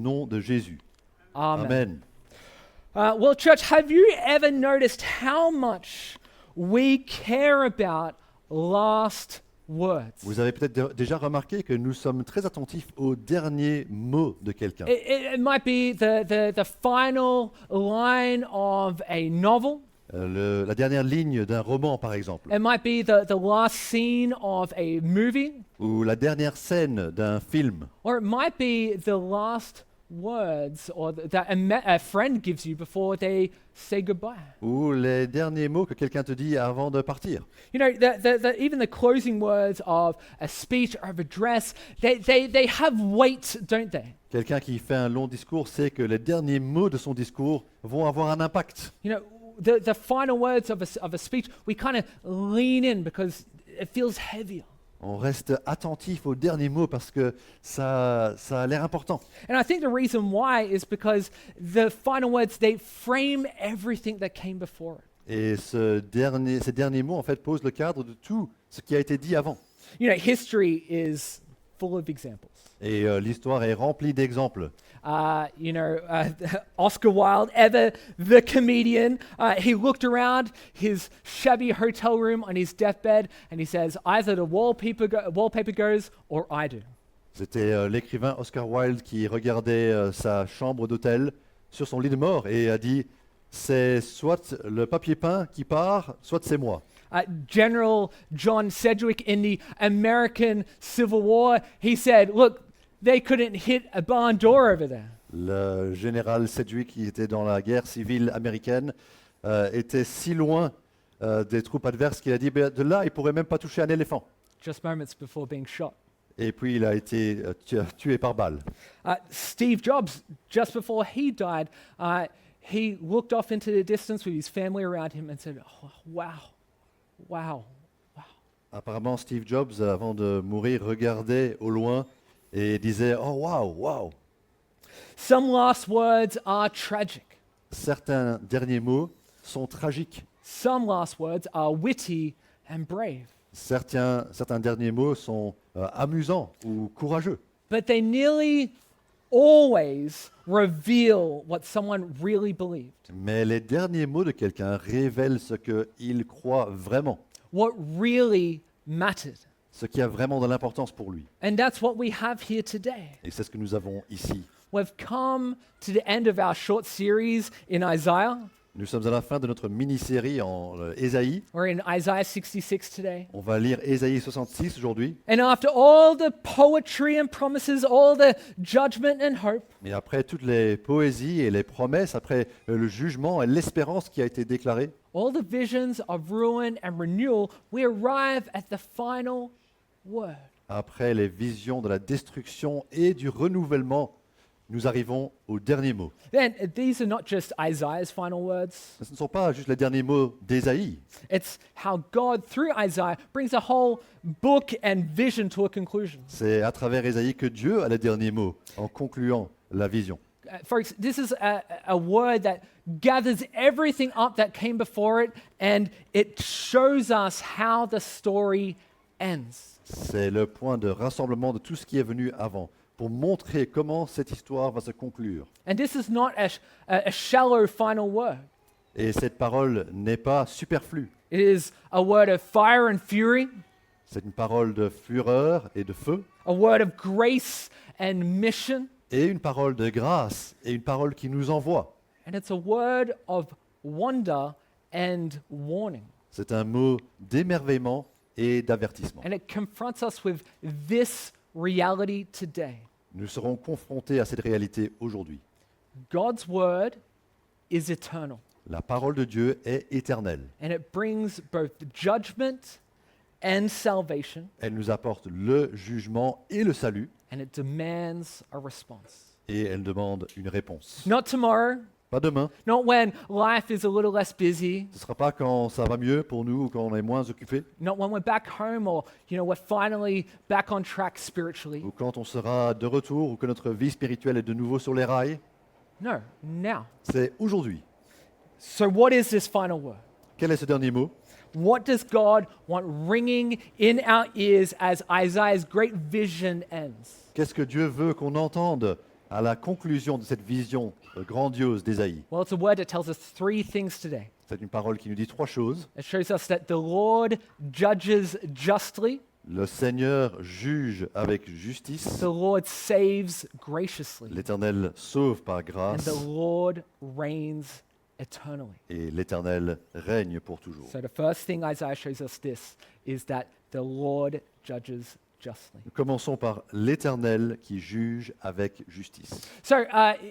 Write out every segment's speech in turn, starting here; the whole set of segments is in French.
nom de Jésus. Amen. Amen. Well, church, have you ever noticed how much we care about last words? Vous avez peut-être déjà remarqué que nous sommes très attentifs aux derniers mots de quelqu'un. It might be the final line of a novel. La dernière ligne d'un roman, par exemple, It might be the last scene of a movie. ou la dernière scène d'un film, Or it might be the last words that a friend gives you before they say goodbye. ou les derniers mots que quelqu'un te dit avant de partir. You know, even the closing words of a speech or of a address, they have weight, don't they? Quelqu'un qui fait un long discours sait que les derniers mots de son discours vont avoir un impact. You know, the final words of a speech, we kind of lean in because it feels heavier. On reste attentif aux derniers mots parce que ça a l'air important. And I think the reason why is because the final words, they frame everything that came before it. Et ces derniers mots, en fait, posent le cadre de tout ce qui a été dit avant. You know, history is full of examples. Et l'histoire est remplie d'exemples. Oscar Wilde, ever the comedian, he looked around his shabby hotel room on his deathbed and he says, either the wallpaper goes or I do. C'était l'écrivain Oscar Wilde qui regardait sa chambre d'hôtel sur son lit de mort et a dit « C'est soit le papier peint qui part, soit c'est moi ». General John Sedgwick in the American Civil War, he said, look, they couldn't hit a barn door over there. Le général Sedgwick, qui était dans la guerre civile américaine, était si loin des troupes adverses qu'il a dit de là, il ne pourrait même pas toucher un éléphant. Just moments before being shot. Et puis il a été tué par balle. Steve Jobs, just before he died, he looked off into the distance with his family around him and said, oh, wow, wow, wow. Apparemment, Steve Jobs, avant de mourir, regardait au loin et disait « Oh, wow, wow ». Some last words are tragic. Certains derniers mots sont tragiques. Some last words are witty and brave. Certains derniers mots sont amusants ou courageux. But they nearly always reveal what someone really believed. Mais les derniers mots de quelqu'un révèlent ce qu'il croit vraiment, What really mattered. ce qui a vraiment de l'importance pour lui. And that's what we have here today. Et c'est ce que nous avons ici. We've come to the end of our short series in Isaiah. Nous sommes à la fin de notre mini-série en Ésaïe. We're in Isaiah 66 today. On va lire Ésaïe 66 aujourd'hui. And after all the poetry and promises, all the judgment and hope, Et après toutes les poésies et les promesses, après le jugement et l'espérance qui a été déclarée, all the visions of ruin and renewal, we arrive at the final word. après les visions de la destruction et du renouvellement, nous arrivons au dernier mot. Then these are not just Isaiah's final words. Ce ne sont pas juste les derniers mots d'Ésaïe. It's how God, through Isaiah, brings a whole book and vision to a conclusion. C'est à travers Ésaïe que Dieu a les derniers mots en concluant la vision. Folks, this is a word that gathers everything up that came before it, and it shows us how the story ends. C'est le point de rassemblement de tout ce qui est venu avant, pour montrer comment cette histoire va se conclure. And this is not a shallow final word. Et cette parole n'est pas superflue. It is a word of fire and fury, C'est une parole de fureur et de feu, a word of grace and mission, et une parole de grâce, et une parole qui nous envoie. and it's a word of wonder and warning. C'est un mot d'émerveillement et d'avertissement. And it confronts us with this reality today. Nous serons confrontés à cette réalité aujourd'hui. God's word is eternal, La parole de Dieu est éternelle. and it brings both judgment and salvation, Elle nous apporte le jugement et le salut, and it demands a response. et elle demande une réponse. Not tomorrow, Pas demain. not when life is a little less busy, Ce ne sera pas quand ça va mieux pour nous ou quand on est moins occupé, not when we're back home or, we're finally back on track spiritually. ou quand on sera de retour ou que notre vie spirituelle est de nouveau sur les rails. No, now. C'est aujourd'hui. So what is this final word? Quel est ce dernier mot? What does God want ringing in our ears as Isaiah's great vision ends? Qu'est-ce que Dieu veut qu'on entende à la conclusion de cette vision grandiose d'Ésaïe. Well, it's a word that tells us three things today. C'est une parole qui nous dit trois choses. It shows us that the Lord judges justly, Le Seigneur juge avec justice, the Lord saves graciously, l'Éternel sauve par and grâce the Lord reigns eternally. et l'Éternel règne pour toujours. So the first thing Isaiah shows us this is that the Lord judges justly. Nous commençons par l'Éternel qui juge avec justice. So,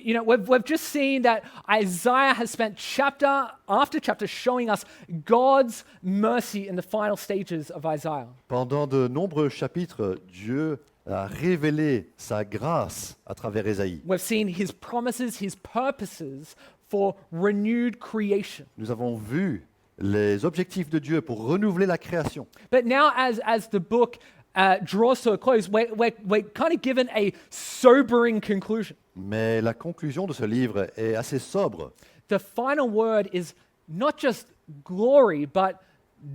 we've just seen that Isaiah has spent chapter after chapter showing us God's mercy in the final stages of Isaiah. Pendant de nombreux chapitres, Dieu a révélé sa grâce à travers Ésaïe. We've seen his promises, his purposes for renewed creation. Nous avons vu les objectifs de Dieu pour renouveler la création. But now, as the book draws to a close, we're kind of given a sobering conclusion. Mais la conclusion de ce livre est assez sobre. The final word is not just glory, but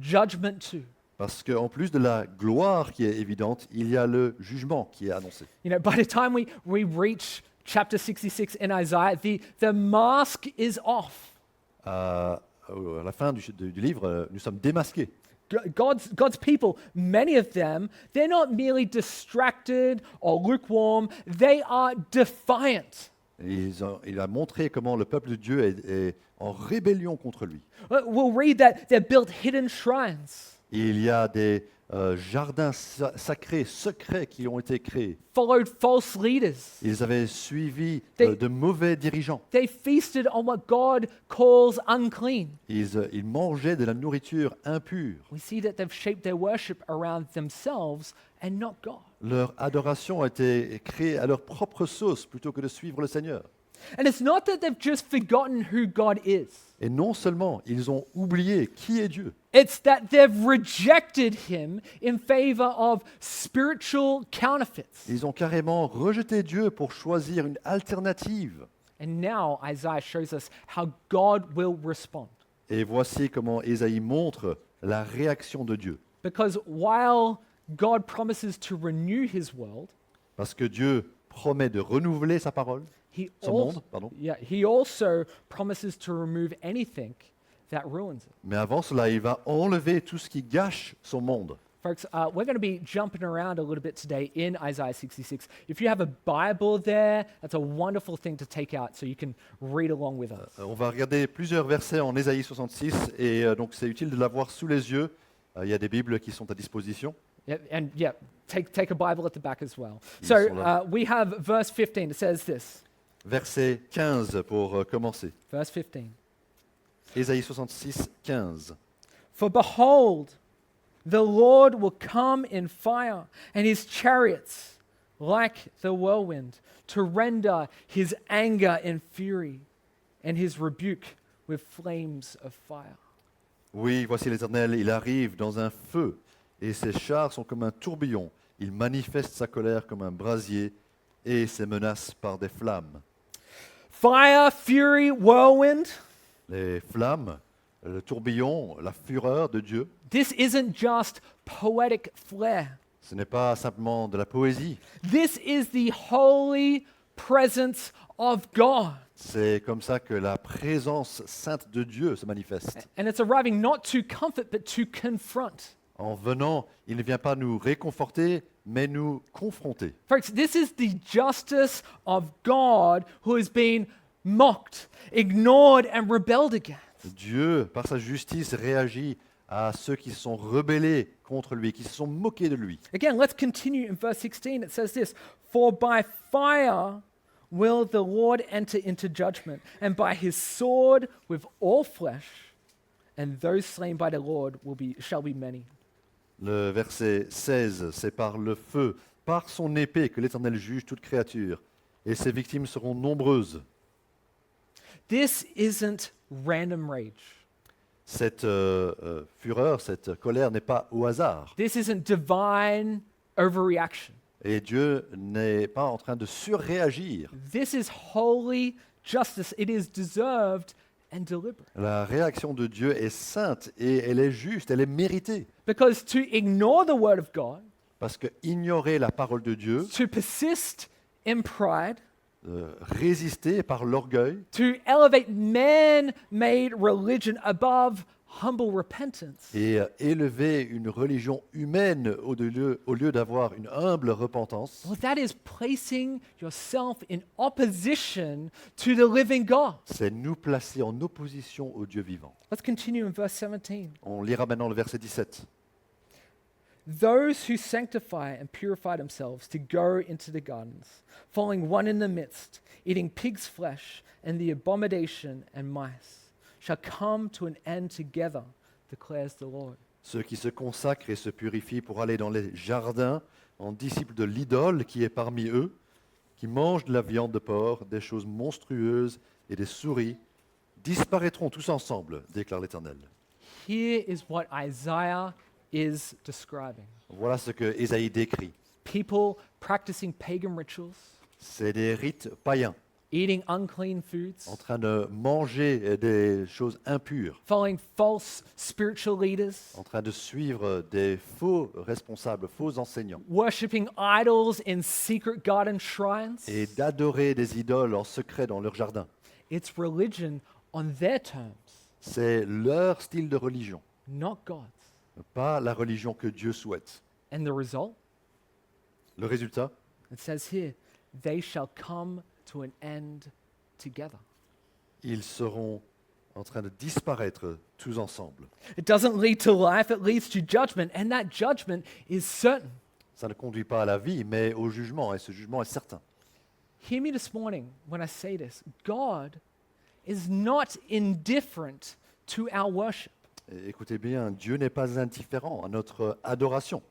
judgment too. Parce qu'en plus de la gloire qui est évidente, il y a le jugement qui est annoncé. By the time we reach chapter 66 in Isaiah, the mask is off. À la fin du livre, nous sommes démasqués. God's people, many of them, they're not merely distracted or lukewarm, they are defiant. Il a montré comment le peuple de Dieu est en rébellion contre lui. We'll read that they've built hidden shrines, Il y a des jardins sacrés, secrets qui ont été créés. followed false leaders. Ils avaient suivi They- de mauvais dirigeants. They feasted on what God calls unclean. Ils mangeaient de la nourriture impure. We see that they've shaped their worship around themselves and not God. Leur adoration a été créée à leur propre sauce plutôt que de suivre le Seigneur. And it's not that they've just forgotten who God is. Et non seulement ils ont oublié qui est Dieu, It's that they've rejected him in favor of spiritual counterfeits. ils ont carrément rejeté Dieu pour choisir une alternative. And now Isaiah shows us how God will respond. Et voici comment Ésaïe montre la réaction de Dieu. Because while God promises to renew his world, Parce que Dieu promet de renouveler sa parole, son monde, pardon. he also promises to remove anything that ruins it. Mais avant cela, il va enlever tout ce qui gâche son monde. Folks, we're going to be jumping around a little bit today in Isaiah 66. If you have a Bible there, that's a wonderful thing to take out so you can read along with us. On va regarder plusieurs versets en Ésaïe 66 et donc c'est utile de l'avoir sous les yeux. Il y a des Bibles qui sont à disposition. Take a Bible at the back as well. Ils So sont là. we have verse 15. It says this. Verset 15 pour commencer. Verse 15. Ésaïe 66, 15. For behold, the Lord will come in fire, and his chariots like the whirlwind, to render his anger in fury, and his rebuke with flames of fire. Oui, voici l'Éternel, il arrive dans un feu, et ses chars sont comme un tourbillon. Il manifeste sa colère comme un brasier, et ses menaces par des flammes. Fire, fury, whirlwind. Les flammes, le tourbillon, la fureur de Dieu, This isn't just poetic flair. ce n'est pas simplement de la poésie, This is the holy presence of God. c'est comme ça que la présence sainte de Dieu se manifeste. And it's arriving not to comfort, but to confront. En venant, il ne vient pas nous réconforter, mais nous confronter. Folks, this is the justice of God who has been mocked, ignored, and rebelled against. Dieu, par sa justice, réagit à ceux qui se sont rebellés contre lui, qui se sont moqués de lui. Again, let's continue in verse 16. It says this, For by fire will the Lord enter into judgment, and by his sword with all flesh, and those slain by the Lord shall be many. Le verset 16, c'est par le feu, par son épée que l'Éternel juge toute créature, et ses victimes seront nombreuses. This isn't random rage. Cette fureur, cette colère n'est pas au hasard. This isn't divine overreaction. Et Dieu n'est pas en train de surréagir. This is holy justice. It is deserved and deliberate. La réaction de Dieu est sainte et elle est juste, elle est méritée. Because to ignore the word of God, Parce que ignorer la parole de Dieu, to persist in pride, résister par l'orgueil, to elevate man-made religion above humble repentance. et élever une religion humaine au lieu d'avoir une humble repentance, Well, that is placing yourself in opposition to the living God. c'est nous placer en opposition au Dieu vivant. Let's continue in verse 17. On lira maintenant le verset 17. Those who sanctify and purify themselves to go into the gardens, following one in the midst, eating pig's flesh and the abomination and mice, shall come to an end together, declares the Lord. Ceux qui se consacrent et se purifient pour aller dans les jardins en disciples de l'idole qui est parmi eux, qui mangent de la viande de porc, des choses monstrueuses et des souris, disparaîtront tous ensemble, déclare l'Éternel. Here is what Isaiah is describing. Voilà ce que Ésaïe décrit. People practicing pagan rituals, C'est des rites païens, eating unclean foods, en train de manger des choses impures, following false spiritual leaders, en train de suivre des faux responsables, faux enseignants, worshipping idols in secret garden shrines. et d'adorer des idoles en secret dans leur jardin. It's religion on their terms, C'est leur style de religion, not God's. pas la religion que Dieu souhaite. And the result? Le résultat, It says here, they shall come to an end together. ils seront en train de disparaître tous ensemble. It doesn't lead to life, it leads to judgment, and that judgment is certain. Ça ne conduit pas à la vie, mais au jugement, et ce jugement est certain. Hear me this morning when I say this. God is not indifferent to our worship. Et écoutez bien, Dieu n'est pas indifférent à notre adoration.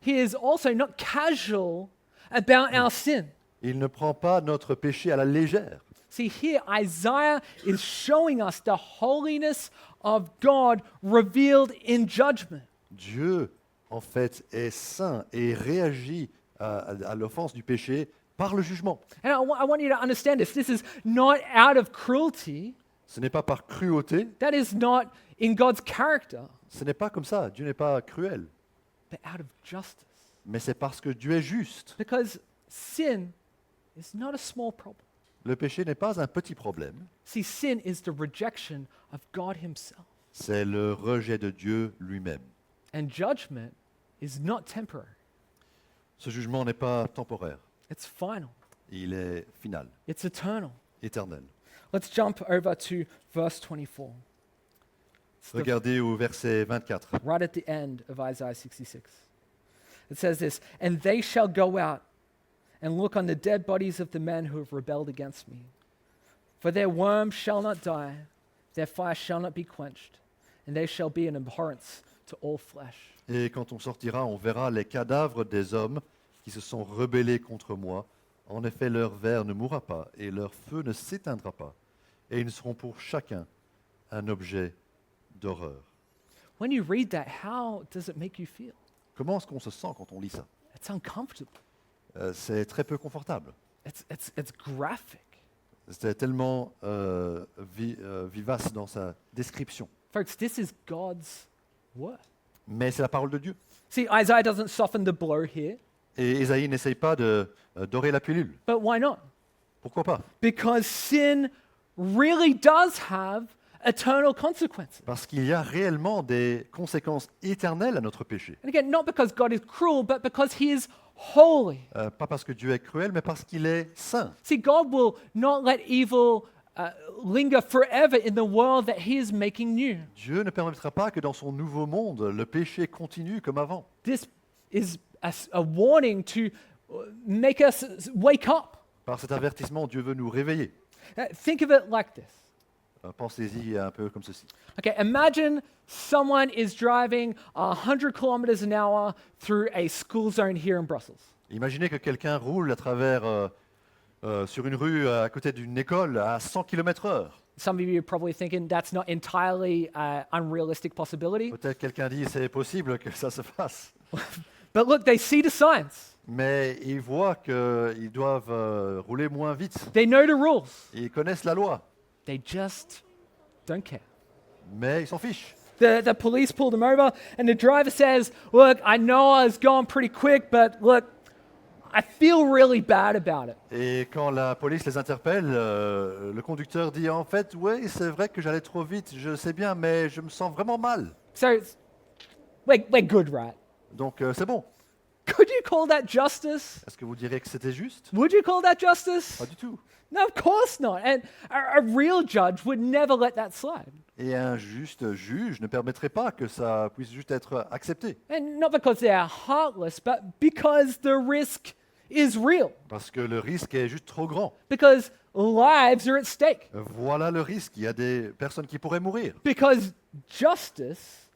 He is also not casual about our sin. Il ne prend pas notre péché à la légère. See, here Isaiah is showing us the holiness of God revealed in judgment. Dieu, en fait, est saint et réagit à l'offense du péché par le jugement. And I want you to understand this. This is not out of cruelty. Ce n'est pas par cruauté, That is not in God's character, ce n'est pas comme ça. Dieu n'est pas cruel, but out of justice. mais c'est parce que Dieu est juste. Because sin is not a small problem. Le péché n'est pas un petit problème, See, sin is the rejection of God Himself. c'est le rejet de Dieu lui-même. And judgment is not temporary, Ce jugement n'est pas temporaire, it's final, il est final, it's eternal. éternel. Let's jump over to verse 24. It's the- Regardez au verset 24. right at the end of Isaiah 66. It says this, and they shall go out and look on the dead bodies of the men who have rebelled against me. For their worm shall not die, their fire shall not be quenched, and they shall be an abhorrence to all flesh. Et quand on sortira, on verra les cadavres des hommes qui se sont rebellés contre moi. En effet, leur ver ne mourra pas et leur feu ne s'éteindra pas. Et ils seront pour chacun un objet d'horreur. When you read that, how does it make you feel? Comment est-ce qu'on se sent quand on lit ça? It's uncomfortable. C'est très peu confortable. It's graphic. C'est tellement vivace dans sa description. Folks, this is God's word. Mais c'est la parole de Dieu. See, Isaiah doesn't soften the blow here, Et Ésaïe n'essaye pas de dorer la pilule. but why not? Pourquoi pas? Because sin really does have eternal consequences. Parce qu'il y a réellement des conséquences éternelles à notre péché. And again, not because God is cruel, but because He is holy. Pas parce que Dieu est cruel, mais parce qu'il est saint. See, God will not let evil linger forever in the world that He is making new. Dieu ne permettra pas que dans son nouveau monde, le péché continue comme avant. This is a warning to make us wake up. Par cet avertissement, Dieu veut nous réveiller. Think of it like this. Pensez-y un peu comme ceci. Okay, imagine someone is driving 100 kilometers an hour through a school zone here in Brussels. Imaginez que quelqu'un roule à travers sur une rue à côté d'une école à 100 km/h. Some of you are probably thinking that's not entirely unrealistic possibility. Peut-être quelqu'un dit c'est possible que ça se fasse. But look, they see the signs. Mais ils voient qu'ils doivent rouler moins vite. They know the rules. Ils connaissent la loi, They just don't care. mais ils s'en fichent. The police pulled him over, and the driver says, look, I know I was going pretty quick, but look, I feel really bad about it. Et quand la police les interpelle, le conducteur dit en fait, oui, c'est vrai que j'allais trop vite, je sais bien, mais je me sens vraiment mal. So we're good, right? Donc c'est bon. Could you call that justice? Est-ce que vous direz que c'était juste? Would you call that justice? Pas du tout. No, of course not. And a real judge would never let that slide. Et un juste juge ne permettrait pas que ça puisse juste être accepté. And not because they are heartless, but because the risk is real. Parce que le risque est juste trop grand. Because lives are at stake. Voilà le risque. Il y a des personnes qui pourraient mourir. Because justice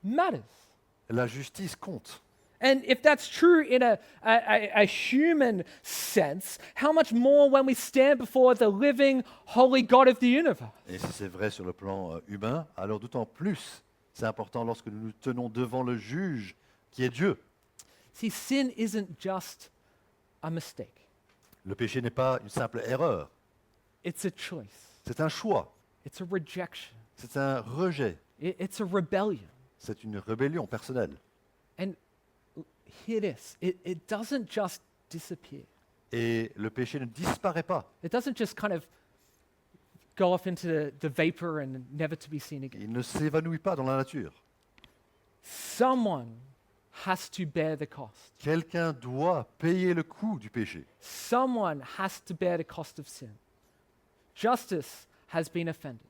matters. La justice compte. And if that's true in a human sense, how much more when we stand before the living, holy God of the universe? Et si c'est vrai sur le plan humain, alors d'autant plus c'est important lorsque nous nous tenons devant le juge qui est Dieu. See, sin isn't just a mistake, Le péché n'est pas une simple erreur. it's a choice, C'est un choix. it's a rejection, C'est un rejet. it's a rebellion. C'est une rébellion personnelle. And hear this, it doesn't just disappear. Et le péché ne disparaît pas. It doesn't just kind of go off into the vapor and never to be seen again. Il ne s'évanouit pas dans la nature. Someone has to bear the cost. Quelqu'un doit payer le coût du péché. Someone has to bear the cost of sin. Justice has been offended,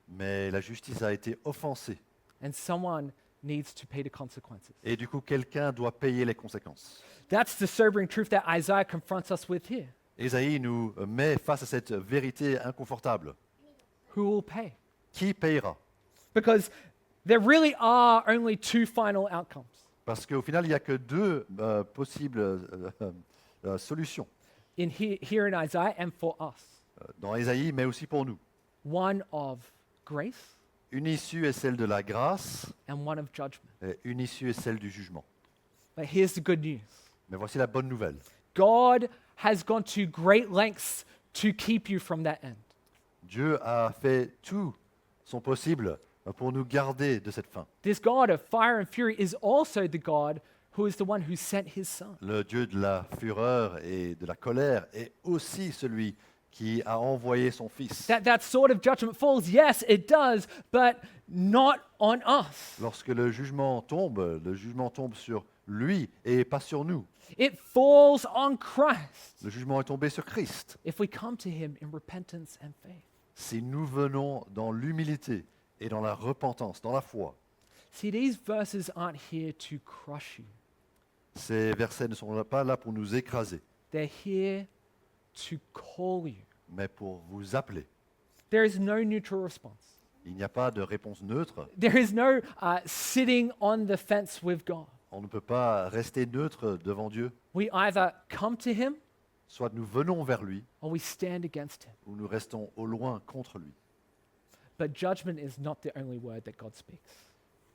Mais la justice a été offensée. and someone needs to pay the consequences. Et du coup, quelqu'un doit payer les conséquences. That's the sobering truth that Isaiah confronts us with here. Ésaïe nous met face à cette vérité inconfortable. Who will pay? Qui payera? Because there really are only two final outcomes. Parce qu'au final, il n'y a que deux possibles solutions Here in Isaiah and for us. dans Ésaïe, mais aussi pour nous. One of grace Une issue est celle de la grâce, and one of judgment. et une issue est celle du jugement. But here's the good news. Mais voici la bonne nouvelle. God has gone to great lengths to keep you from that end. Dieu a fait tout son possible pour nous garder de cette fin. This God of fire and fury is also the God who is the one who sent his son. Le Dieu de la fureur et de la colère est aussi celui qui a envoyé son Fils. That sort of judgment falls, yes, it does, but not on us. Lorsque le jugement tombe sur lui et pas sur nous. It falls on Christ Le jugement est tombé sur Christ. if we come to him in repentance and faith. Si nous venons dans l'humilité et dans la repentance, dans la foi, See, these verses aren't here to crush you. ces versets ne sont pas là pour nous écraser, They're here to call you. mais pour vous appeler. There is no neutral response. Il n'y a pas de réponse neutre. There is no sitting on the fence with God. On ne peut pas rester neutre devant Dieu. We either come to him Soit nous venons vers lui, or we stand against him. ou nous restons au loin contre lui. But judgment is not the only word that God speaks.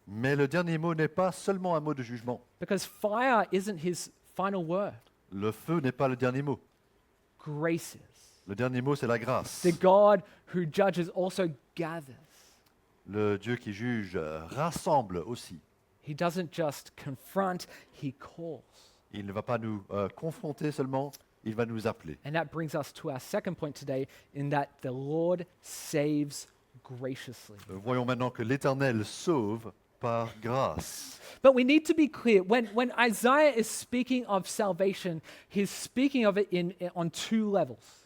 Mais le dernier mot n'est pas seulement un mot de jugement. Because fire isn't his final word. Le feu n'est pas le dernier mot. Grace is. Le dernier mot, c'est la grâce. The God who judges also gathers. Le Dieu qui juge rassemble aussi. He doesn't just confront, he calls. Il ne va pas nous confronter seulement, il va nous appeler. And that brings us to our second point today, in that the Lord saves graciously. Voyons maintenant que l'Éternel sauve par grâce. But we need to be clear, when Isaiah is speaking of salvation, he's speaking of it on two levels.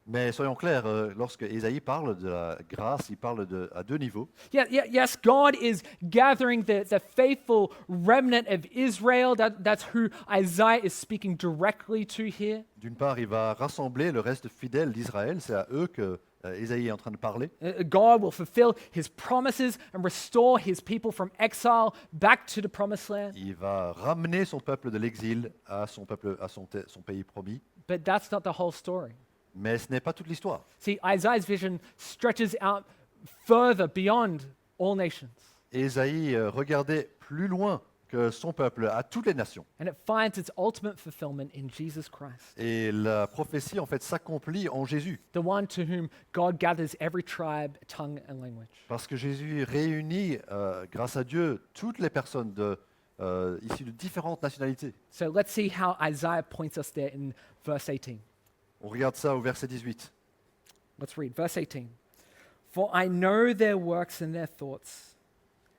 Mais soyons clairs, lorsque Ésaïe parle de la grâce, il parle à deux niveaux. Yes, God is gathering the faithful remnant of Israel. That's who Isaiah is speaking directly to here. D'une part, il va rassembler le reste fidèle d'Israël, c'est à eux que Ésaïe est en train de parler. God will fulfill his promises and restore his people from exile back to the promised land. Il va ramener son peuple de l'exil à son pays promis. But that's not the whole story. Mais ce n'est pas toute l'histoire. See, Isaiah's vision stretches out further beyond all nations. Ésaïe regardait plus loin que son peuple, à toutes les nations. And it finds its ultimate fulfillment in Jesus Christ, Et la prophétie, en fait, s'accomplit en Jésus. the one to whom God gathers every tribe, tongue, and language. Parce que Jésus réunit, grâce à Dieu, toutes les personnes issus de différentes nationalités. So let's see how Isaiah points us there in verse 18. On regarde ça au verset 18. Let's read verse 18. For I know their works and their thoughts,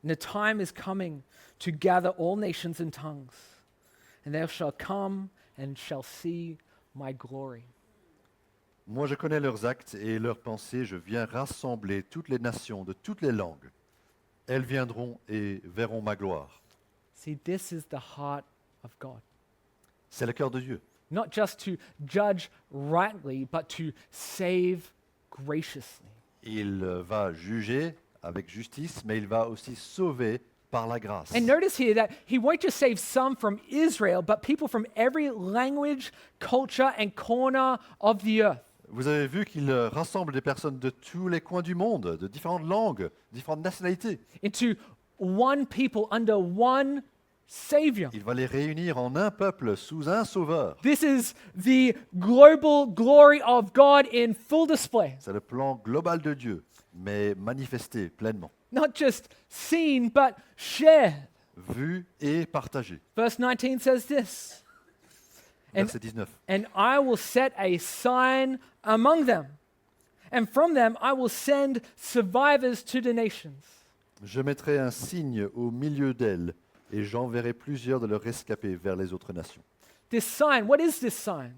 and the time is coming to gather all nations and tongues, and they shall come and shall see my glory. Moi je connais leurs actes et leurs pensées, je viens rassembler toutes les nations de toutes les langues. Elles viendront et verront ma gloire. See, this is the heart of God. C'est le cœur de Dieu. Not just to judge rightly, but to save graciously. Il va juger avec justice, mais il va aussi sauver par la grâce. And notice here that he won't just save some from Israel, but people from every language, culture, and corner of the earth. Vous avez vu qu'il rassemble des personnes de tous les coins du monde, de différentes langues, différentes nationalités. Into one people under one Savior. Il va les réunir en un peuple sous un sauveur. This is the global glory of God in full display. C'est le plan global de Dieu, mais manifesté pleinement, Not just seen, but shared. vu et partagé. Verse 19 says this. And, Verset 19. and I will set a sign among them, and from them I will send survivors to the nations. Je mettrai un signe au milieu d'elles, et j'enverrai plusieurs de leurs rescapés vers les autres nations. This sign, what is this sign?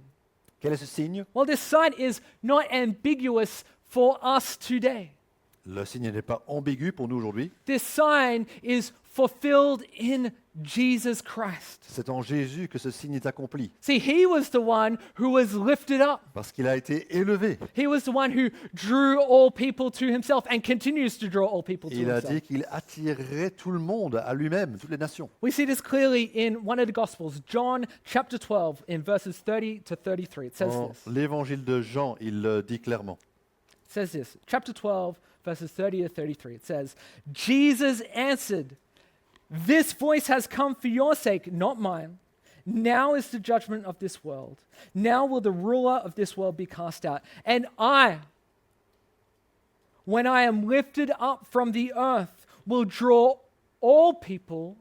Quel est ce signe? Well, this sign is not ambiguous for us today. Le signe n'est pas ambigu pour nous aujourd'hui. This sign is fulfilled in Jesus Christ. C'est en Jésus que ce signe est accompli, See, he was the one who was lifted up. parce qu'il a été élevé. He was the one who drew all people to himself and continues to draw all people to Il a himself. dit qu'il attirerait tout le monde à lui-même, toutes les nations. We see this clearly in one of the Gospels, John chapter 12, in verses 30 to 33. It says Dans this. l'évangile de Jean, il le dit clairement. It says this. Chapter 12, verses 30 to 33. It says, Jesus answered, "This voice has come for your sake, not mine. Now is the judgment of this world. Now will the ruler of this world be cast out. And I, when I am lifted up from the earth, will draw all people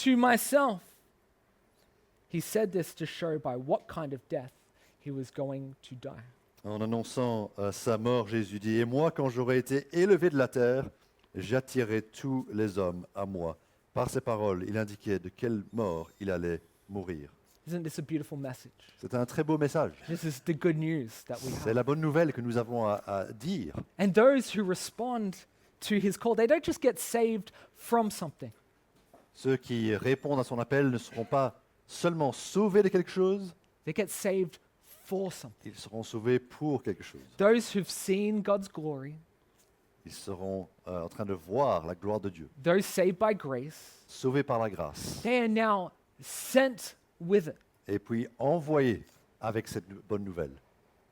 to myself." He said this to show by what kind of death he was going to die. En annonçant sa mort, Jésus dit, « Et moi, quand j'aurai été élevé de la terre, j'attirerai tous les hommes à moi. » Par ces paroles, il indiquait de quelle mort il allait mourir. Isn't this a beautiful message? C'est un très beau message. This is the good news that we C'est have. la bonne nouvelle que nous avons à dire. And those who respond to his call, they don't just get saved from something. Ceux qui répondent à son appel ne seront pas seulement sauvés de quelque chose, They get saved for something. ils seront sauvés pour quelque chose. Those who've seen God's glory, Ils seront en train de voir la gloire de Dieu, those saved by grace, sauvés par la grâce, they are now sent with it. et puis envoyés avec cette bonne nouvelle.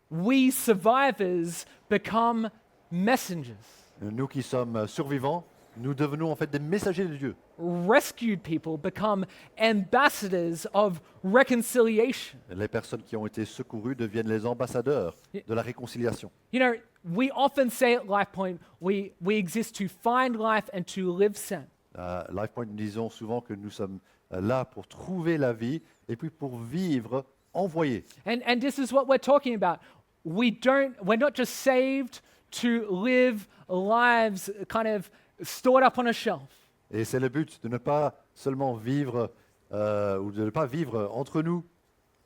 We survivors become messengers. Nous qui sommes survivants, nous devenons en fait des messagers de Dieu. Rescued people become ambassadors of reconciliation. Les personnes qui ont été secourues deviennent les ambassadeurs de la réconciliation. You know, we often say at LifePoint, we exist to find life and to live sent. À LifePoint, nous disons souvent que nous sommes là pour trouver la vie et puis pour vivre envoyés. And this is what we're talking about. We're not just saved to live lives kind of stored up on a shelf. Et c'est le but de ne pas seulement vivre ou de ne pas vivre entre nous,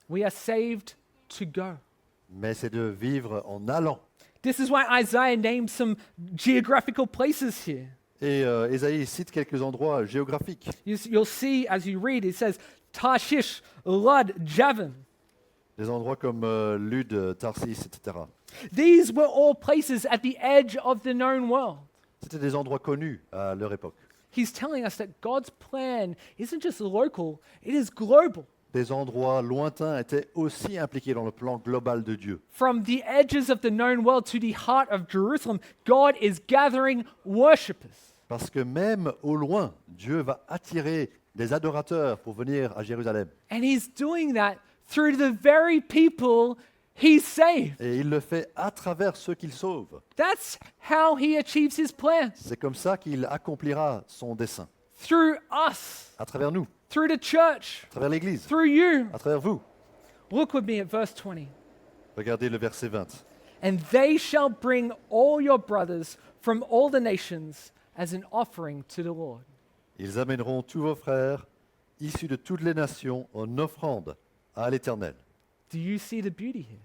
We are saved to go. mais c'est de vivre en allant. This is why Isaiah named some geographical places here. Et Ésaïe cite quelques endroits géographiques. You'll see as you read, it says Tarshish, Lud, Javan. Des endroits comme Lude, Tarsis, etc. These were all places at the edge of the known world. C'était des endroits connus à leur époque. He's telling us that God's plan isn't just local, it is global. Des endroits lointains étaient aussi impliqués dans le plan global de Dieu. From the edges of the known world to the heart of Jerusalem, God is gathering worshippers. Parce que même au loin, Dieu va attirer des adorateurs pour venir à Jérusalem. And he's doing that through the very people he saved. Et il le fait à travers ceux qu'il sauve. That's how he achieves his plan. C'est comme ça qu'il accomplira son dessein, Through us, à travers nous, through the church, à travers l'Église, through you. à travers vous. Look with me at verse 20. Regardez le verset 20. And they shall bring all your brothers from all the nations as an offering to the Lord. Ils amèneront tous vos frères, issus de toutes les nations, en offrande à l'Éternel. Do you see the beauty here?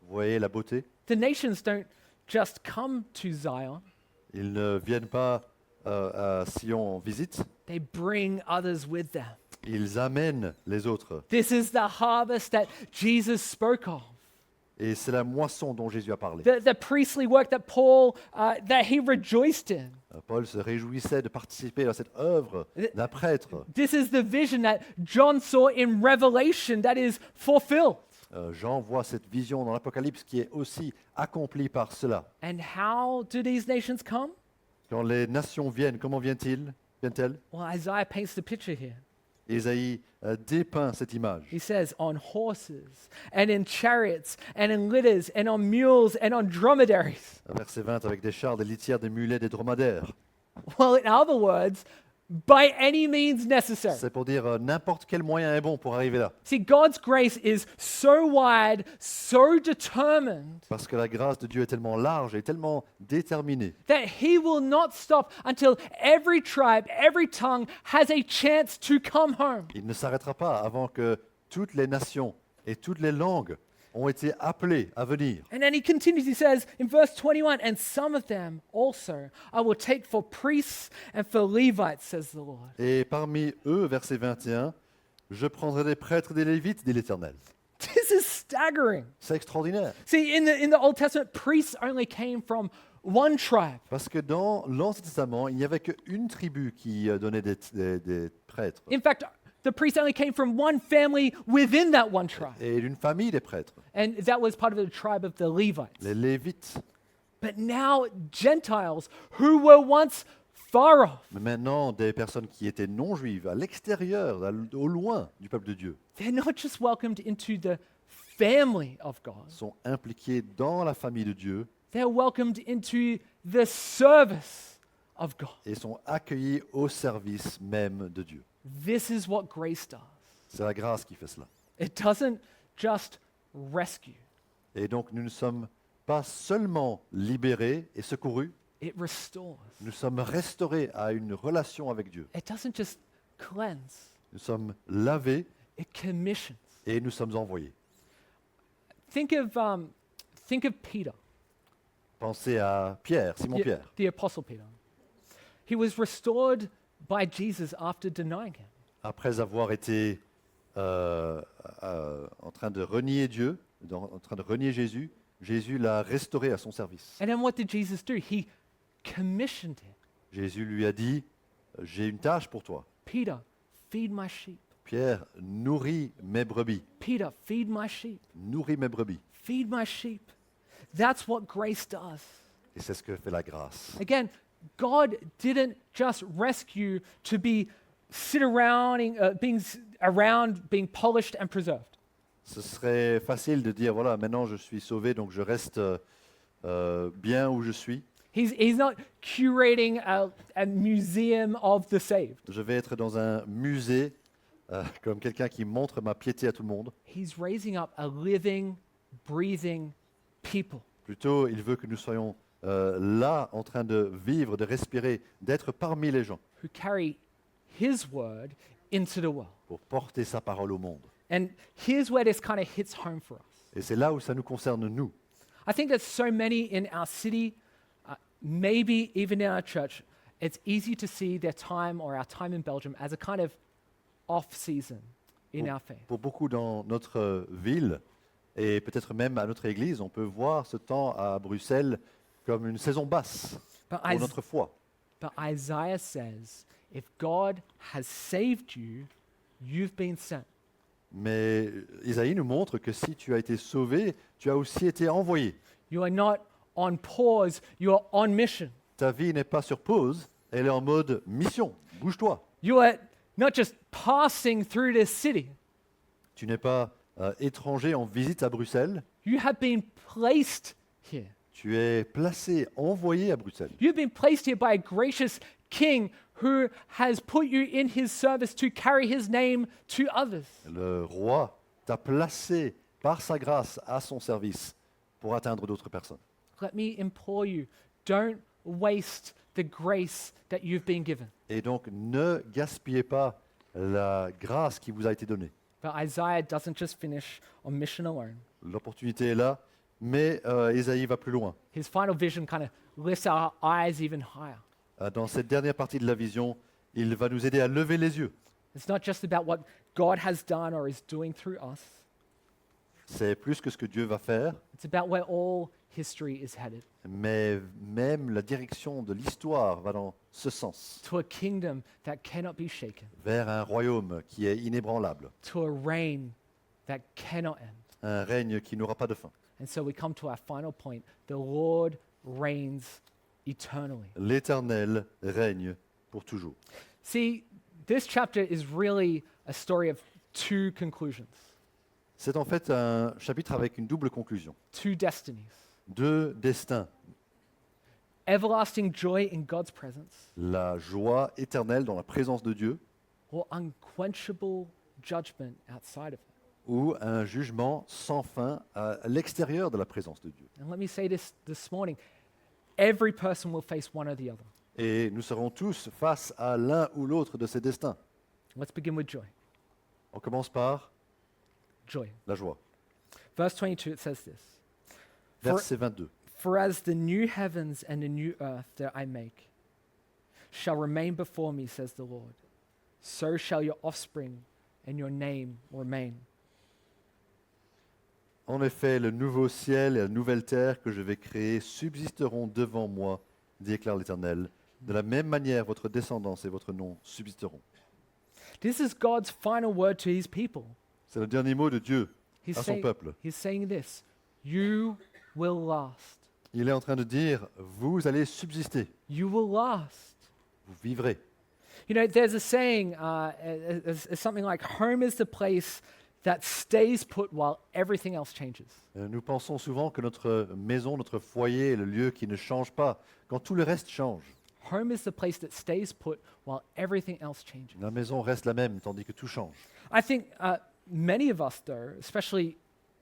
Vous voyez la beauté? The nations don't just come to Zion, Ils ne viennent pas à Sion en visite, they bring others with them. ils amènent les autres. This is the harvest that Jesus spoke of. Et c'est la moisson dont Jésus a parlé. The priestly work that Paul, that he rejoiced in. Paul se réjouissait de participer à cette œuvre d'un prêtre. This is the vision that John saw in Revelation that is fulfilled. Jean voit cette vision dans l'Apocalypse qui est aussi accomplie par cela. And how do these nations come? Quand les nations viennent, comment viennent-elles? Well, Isaiah paints the picture here. Ésaïe dépeint cette image. He says, on horses and in chariots and in litters and on mules and on dromedaries. Verset 20, avec des chars, des litières, des mulets, des dromadaires. Well, in other words, by any means necessary. C'est pour dire n'importe quel moyen est bon pour arriver là. See, God's grace is so wide, so determined, Parce que la grâce de Dieu est tellement large et tellement déterminée that He will not stop until every tribe, every tongue has a chance to come home. Il ne s'arrêtera pas avant que toutes les nations et toutes les langues ont été appelées à venir. And then he continues, he says in verse 21, and some of them also I will take for priests and for Levites, says the Lord. Et parmi eux, verset 21, je prendrai des prêtres et des lévites, dit l'Éternel. This is staggering. C'est extraordinaire. See, in the Old Testament, priests only came from one tribe. Parce que dans l'Ancien Testament, il n'y avait qu'une tribu qui donnait des prêtres. In fact, the priests only came from one family within that one tribe. Et d'une famille des prêtres, And that was part of the tribe of the Levites. les Lévites. But now, Gentiles who were once far off, Mais maintenant, des personnes qui étaient non-juives, à l'extérieur, au loin du peuple de Dieu, they're not just welcomed into the family of God, sont impliqués dans la famille de Dieu they're welcomed into the service of God. et sont accueillis au service même de Dieu. This is what grace does. C'est la grâce qui fait cela. It doesn't just rescue, Et donc, nous ne sommes pas seulement libérés et secourus, it restores. nous sommes restaurés à une relation avec Dieu. It doesn't just cleanse, Nous sommes lavés it commissions. et nous sommes envoyés. Think of Peter, Pensez à Pierre, Simon-Pierre. the Apostle Peter. He was restored by Jesus after denying him. Après avoir été en train de renier Dieu, en train de renier Jésus, Jésus l'a restauré à son service. And then what did Jesus do? He commissioned him. Jésus lui a dit, j'ai une tâche pour toi. Peter, feed my sheep. Pierre, nourris mes brebis. Peter, feed my sheep. Nourris mes brebis. Feed my sheep. That's what grace does. Et c'est ce que fait la grâce. Again, God didn't just rescue to be being polished and preserved. Ce serait facile de dire, voilà, maintenant je suis sauvé, donc je reste bien où je suis. He's not curating a museum of the saved. Je vais être dans un musée, comme quelqu'un qui montre ma piété à tout le monde. He's raising up a living, breathing people. Plutôt, il veut que nous soyons là, en train de vivre, de respirer, d'être parmi les gens, Who carry his word into the world. pour porter sa parole au monde. And here's where this kind of hits home for us. Et c'est là où ça nous concerne, nous. I think that so many in our city, maybe even in our church, it's easy to see their time or our time in Belgium as a kind of off season in our faith. Pour beaucoup dans notre ville, et peut-être même à notre église, on peut voir ce temps à Bruxelles comme une saison basse But, pour notre foi. but Isaiah says, if God has saved you, you've been sent. Mais Isaïe nous montre que si tu as été sauvé, tu as aussi été envoyé. You are not on pause, you are on mission. Ta vie n'est pas sur pause, elle est en mode mission. Bouge-toi. You are not just passing through this city. Tu n'es pas étranger en visite à Bruxelles. You have been placed here. Tu es placé, envoyé à Bruxelles. You've been placed here by a gracious king who has put you in his service to carry his name to others. Le roi t'a placé par sa grâce à son service pour atteindre d'autres personnes. Let me implore you, don't waste the grace that you've been given. Et donc, ne gaspillez pas la grâce qui vous a été donnée. But Isaiah doesn't just finish on mission alone. L'opportunité est là, mais Ésaïe va plus loin. His final vision kind of lifts our eyes even higher. Dans cette dernière partie de la vision, il va nous aider à lever les yeux. It's not just about what God has done or is doing through us. C'est plus que ce que Dieu va faire, It's about where all history is headed, mais même la direction de l'histoire va dans ce sens, to a kingdom that cannot be shaken, vers un royaume qui est inébranlable, to a reign that cannot end. un règne qui n'aura pas de fin. And so we come to our final point. The Lord reigns eternally. L'Éternel règne pour toujours. See, this chapter is really a story of two conclusions, C'est en fait un chapitre avec une double conclusion. two destinies. Deux destins, Everlasting joy in God's presence la joie éternelle dans la présence de Dieu or unquenchable judgment outside of it. ou un jugement sans fin à l'extérieur de la présence de Dieu. And let me say this morning, every person will face one or the other. Et nous serons tous face à l'un ou l'autre de ces destins. Let's begin with joy. On commence par Joy. la joie. Verse 22, it says this. For, Verset 22. for as the new heavens and the new earth that I make shall remain before me, says the Lord, so shall your offspring and your name remain. En effet, le nouveau ciel et la nouvelle terre que je vais créer subsisteront devant moi, déclare l'Éternel. De la même manière, votre descendance et votre nom subsisteront. This is God's final word to his people. C'est le dernier mot de Dieu He's, à son peuple. he's saying this, you will last. Il est en train de dire, vous allez subsister, You will last. vous vivrez. You know, there's a saying, it's something like, home is the place that stays put while everything else changes. Nous pensons souvent que notre maison, notre foyer est le lieu qui ne change pas quand tout le reste change. Home is the place that stays put while everything else changes. La maison reste la même tandis que tout change. I think many of us, though, especially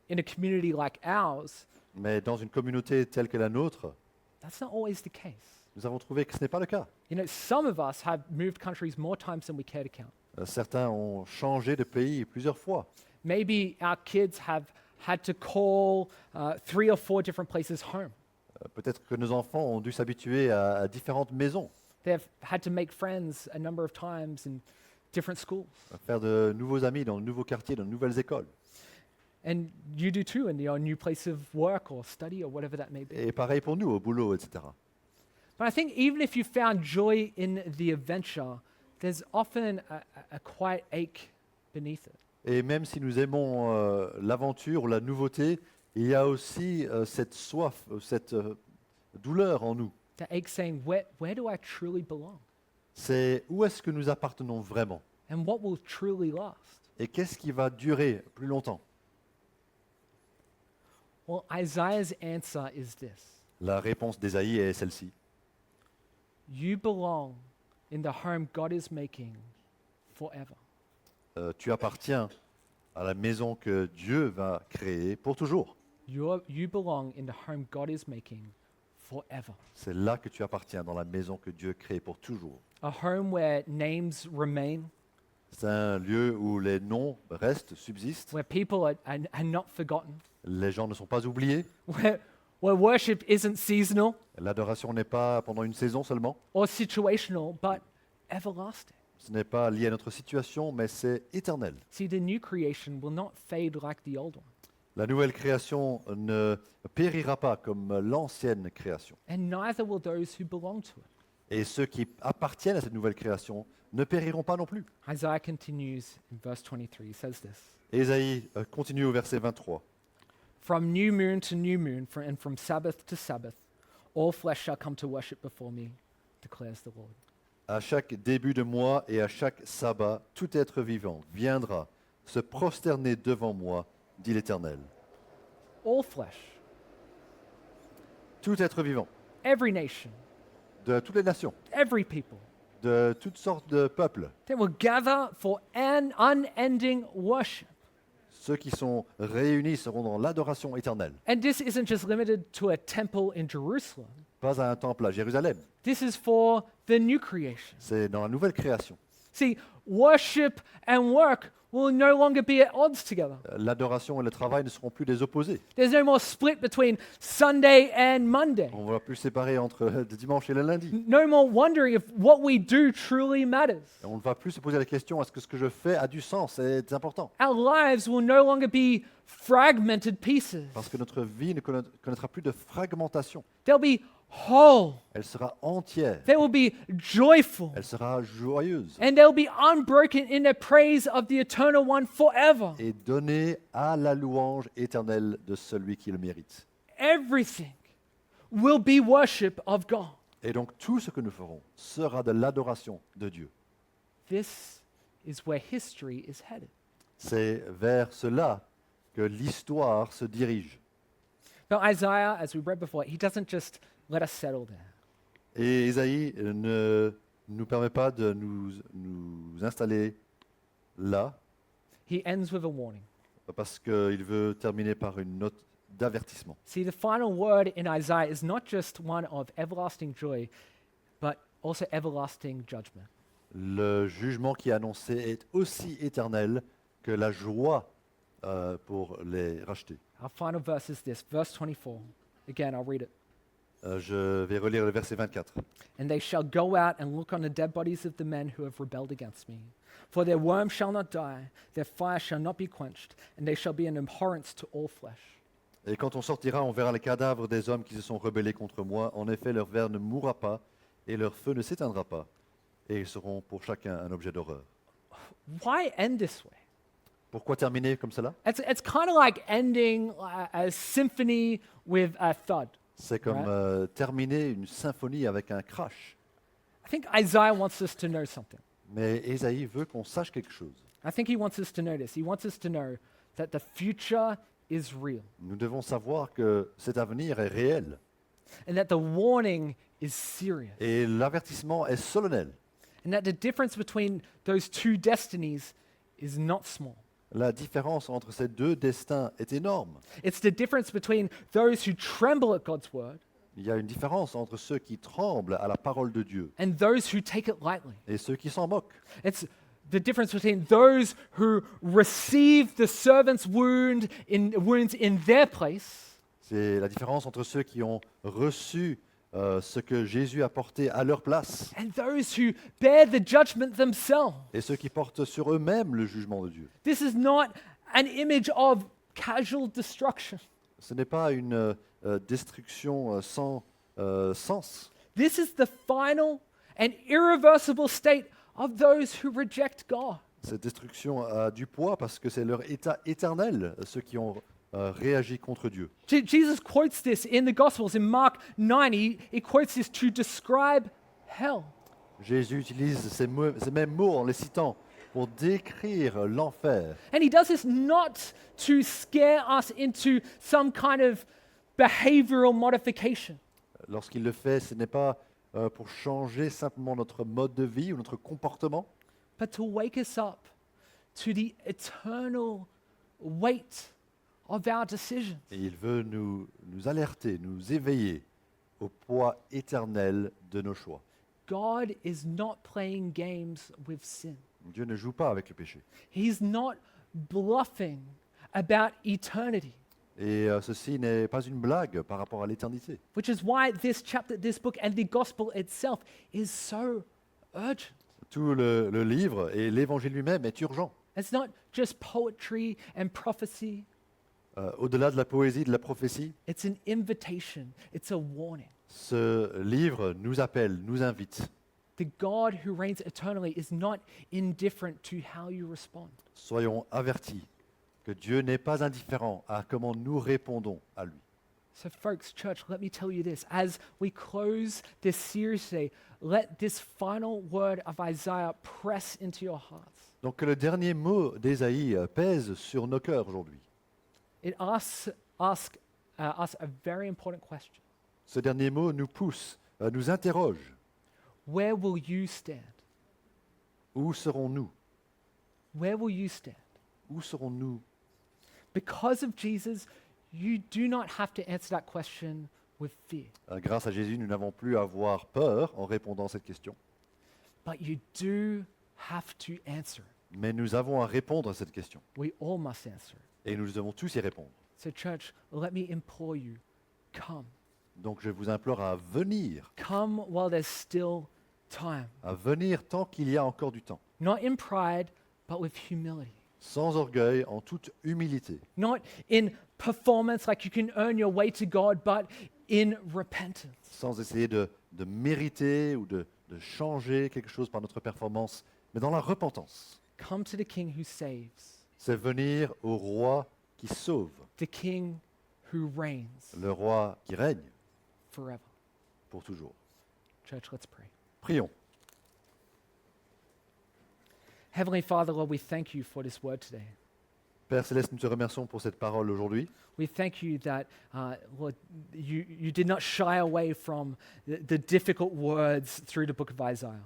in a community like ours, Mais dans une communauté telle que la nôtre, that's not always the case. nous avons trouvé que ce n'est pas le cas. You know, some of us have moved countries more times than we care to count. Certains ont changé de pays plusieurs fois. Maybe our kids have had to call 3 or 4 different places home. Peut-être que nos enfants ont dû s'habituer à différentes maisons, They've had to make friends a number of times in different schools. à faire de nouveaux amis dans de nouveaux quartiers, dans de nouvelles écoles. And you do too in your new place of work or study or whatever that may be. Et pareil pour nous, au boulot, etc. But I think even if you found joy in the adventure, there's often a quiet ache beneath it. Et même si nous aimons l'aventure ou la nouveauté, il y a aussi cette soif, cette douleur en nous. That ache saying, where do I truly belong? C'est où est-ce que nous appartenons vraiment? And what will truly last? Et qu'est-ce qui va durer plus longtemps? Well, Isaiah's answer is this. La réponse d'Ésaïe est celle-ci. You belong in the home God is making forever. Tu appartiens à la maison que Dieu va créer pour toujours. You belong in the home God is making forever. C'est là que tu appartiens, dans la maison que Dieu crée pour toujours. A home where names remain, C'est un lieu où les noms restent, subsistent. where people are not forgotten, Les gens ne sont pas oubliés. where worship isn't seasonal L'adoration n'est pas pendant une saison seulement. or situational, but everlasting. Ce n'est pas lié à notre situation, mais c'est éternel. See, the new creation will not fade like the old one, La nouvelle création ne périra pas comme l'ancienne création. and neither will those who belong to it. Et ceux qui appartiennent à cette nouvelle création ne périront pas non plus. Isaiah continues in verse 23. He says this. Ésaïe continue au verset 23. From new moon to new moon, and from Sabbath to Sabbath, all flesh shall come to worship before me, declares the Lord. À chaque début de mois et à chaque sabbat, tout être vivant viendra se prosterner devant moi, dit l'Éternel. All flesh, Tout être vivant, every nation, de toutes les nations, every people, de toutes sortes de peuples, They will gather for an unending worship. ceux qui sont réunis seront dans l'adoration éternelle. And this isn't just limited to a temple in Jerusalem. Pas à un temple à Jérusalem, This is for the new creation. c'est dans la nouvelle création. See, worship and work will no longer be at odds together. L'adoration et le travail ne seront plus des opposés. There's no more split between Sunday and Monday. On ne va plus séparer entre le dimanche et le lundi. No more wondering if what we do truly matters. Et on ne va plus se poser la question, est-ce que ce que je fais a du sens, c'est important? Our lives will no longer be fragmented pieces. Parce que notre vie ne connaîtra plus de fragmentation. They'll be whole. Elle sera entière, They will be joyful. elle sera joyeuse And they'll be unbroken in their praise of the Eternal One forever. et donnée à la louange éternelle de celui qui le mérite. Everything will be worship of God. Et donc tout ce que nous ferons sera de l'adoration de Dieu. This is where history is headed. C'est vers cela que l'histoire se dirige. But Isaiah, as we read before, he doesn't just let us settle there. Et Isaïe ne nous permet pas de nous installer là, He ends with a warning. parce qu'il veut terminer par une note d'avertissement. See, the final word in Isaiah is not just one of everlasting joy, but also everlasting judgment. Le jugement qui est annoncé est aussi éternel que la joie pour les racheter. Our final verse is this, verse 24. Again, I'll read it. Je vais relire le verset 24. And they shall go out and look on the dead bodies of the men who have rebelled against me. For their worm shall not die, their fire shall not be quenched, and they shall be an abhorrence to all flesh. Et quand on sortira, on verra les cadavres des hommes qui se sont rebellés contre moi. En effet, leur ver ne mourra pas et leur feu ne s'éteindra pas. Et ils seront pour chacun un objet d'horreur. Why end this way? Pourquoi terminer comme cela? It's kind of like ending a symphony with a thud. C'est comme Right. terminer une symphonie avec un crash. I think Isaiah wants us to know something. Mais Ésaïe veut qu'on sache quelque chose. I think he wants us to know this. He wants us to know that the future is real Nous devons savoir que cet avenir est réel and that the warning is serious et l'avertissement est solennel. and that the difference between those two destinies is not small. La différence entre ces deux destins est énorme. It's the difference between those who tremble at God's word Il y a une différence entre ceux qui tremblent à la parole de Dieu and those who take it lightly. et ceux qui s'en moquent. It's the difference between those who receive the servant's wounds in their place C'est la différence entre ceux qui ont reçu ce que Jésus a porté à leur place and those who bear the judgment themselves. et ceux qui portent sur eux-mêmes le jugement de Dieu. This is not an image of casual destruction. Ce n'est pas une destruction sans sens. This is the final and irreversible state of those who reject God. Cette destruction a du poids parce que c'est leur état éternel, ceux qui ont réagi contre Dieu. Jesus quotes this in the Gospels. In Mark 9, he quotes this to describe hell. Jésus utilise ces mêmes mots en les citant pour décrire l'enfer. And he does this not to scare us into some kind of behavioral modification, Lorsqu'il le fait, ce n'est pas pour changer simplement notre mode de vie ou notre comportement, but to wake us up to the eternal weight of our decisions. et il veut nous alerter, nous éveiller au poids éternel de nos choix. God is not playing games with sin. Dieu ne joue pas avec le péché. He's not bluffing about eternity, Et ceci n'est pas une blague par rapport à l'éternité. which is why this chapter, this book, and the gospel itself is so urgent. Tout le livre et l'évangile lui-même est urgent. It's not just poetry and prophecy, Au-delà de la poésie, de la prophétie, it's an invitation, it's a warning. ce livre nous appelle, nous invite. The God who reigns eternally is not indifferent to how you respond. Soyons avertis que Dieu n'est pas indifférent à comment nous répondons à lui. So, folks, church, let me tell you this. As we close this series today, let this final word of Isaiah press into your hearts. Donc que le dernier mot d'Ésaïe pèse sur nos cœurs aujourd'hui. It asks us a very important question. Ce dernier mot nous pousse, nous interroge. where will you stand? Où serons-nous? Where will you stand? Où serons-nous? Because of Jesus, you do not have to answer that question with fear, Grâce à Jésus, nous n'avons plus à avoir peur en répondant à cette question. but you do have to answer. Mais nous avons à répondre à cette question. We all must answer. Et nous devons tous y répondre. So, church, let me implore you, come. Donc je vous implore à venir Come while there's still time. tant qu'il y a encore du temps. Not in pride, but with humility. Sans orgueil, en toute humilité. Not in performance like you can earn your way to God, but in repentance. Sans essayer de mériter ou de changer quelque chose par notre performance, mais dans la repentance. Come to the King who saves, C'est venir au roi qui sauve, the King who reigns le roi qui règne forever. pour toujours. Church, let's pray. Prions. Heavenly Father, Lord, we thank you for this word today. Père Céleste, nous te remercions pour cette parole aujourd'hui. We thank you that, Lord, you did not shy away from the difficult words through the book of Isaiah.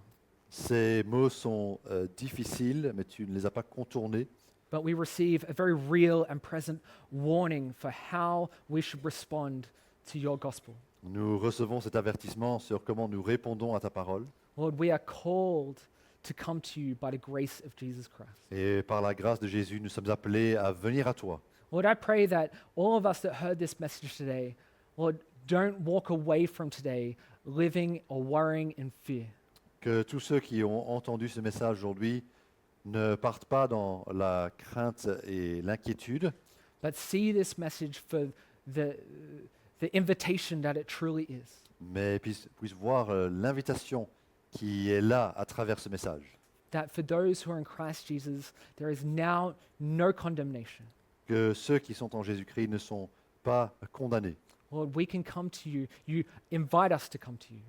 Ces mots sont difficiles, mais tu ne les as pas contournés. But we receive a very real and present warning for how we should respond to your gospel. Nous recevons cet avertissement sur comment nous répondons à ta parole. Lord, we are called to come to you by the grace of Jesus Christ. Et par la grâce de Jésus, nous sommes appelés à venir à toi. Lord, I pray that all of us that heard this message today, Lord, don't walk away from today living or worrying in fear. Que tous ceux qui ont entendu ce message aujourd'hui ne partent pas dans la crainte et l'inquiétude, But see this message for the invitation that it truly is. mais puissent voir l'invitation qui est là à travers ce message. That for those who are in Christ Jesus, there is now no condemnation. Que ceux qui sont en Jésus-Christ ne sont pas condamnés. Lord, we can come to you. You invite us to come to you.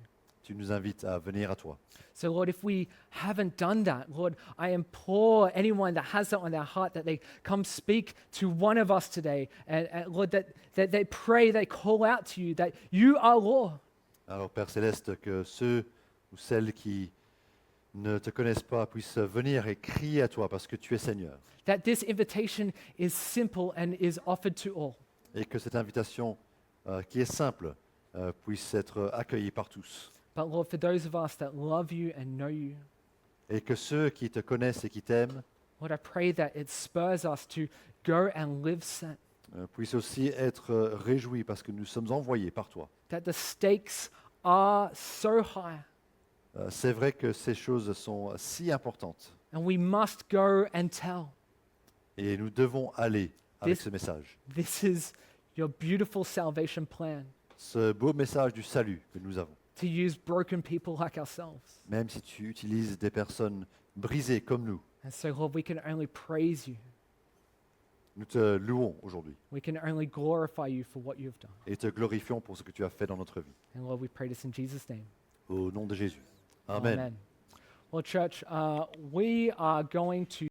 Tu nous invites à venir à toi. So, Lord, if we haven't done that, Lord, I implore anyone that has that on their heart that they come speak to one of us today. And Lord, that they pray, they call out to you, that you are Lord. Alors Père Céleste, que ceux ou celles qui ne te connaissent pas puissent venir et crier à toi parce que tu es Seigneur. That this invitation is simple and is offered to all. Et que cette invitation qui est simple puisse être accueillie par tous. But Lord, for those of us that love you and know you, Et que ceux qui te connaissent et qui t'aiment Lord, I pray that it spurs us to go and live sent. puissent aussi être réjouis parce que nous sommes envoyés par toi. That the stakes are so high C'est vrai que ces choses sont si importantes and we must go and tell. et nous devons aller avec This- ce message. This is your beautiful salvation plan Ce beau message du salut que nous avons. to use broken people like ourselves. Même si tu utilises des personnes brisées comme nous, And so, Lord, we can only praise you. nous te louons aujourd'hui We can only glorify you for what you have done. et te glorifions pour ce que tu as fait dans notre vie. And Lord, we pray this in Jesus' name. Au nom de Jésus. Amen. Well, church, we are going to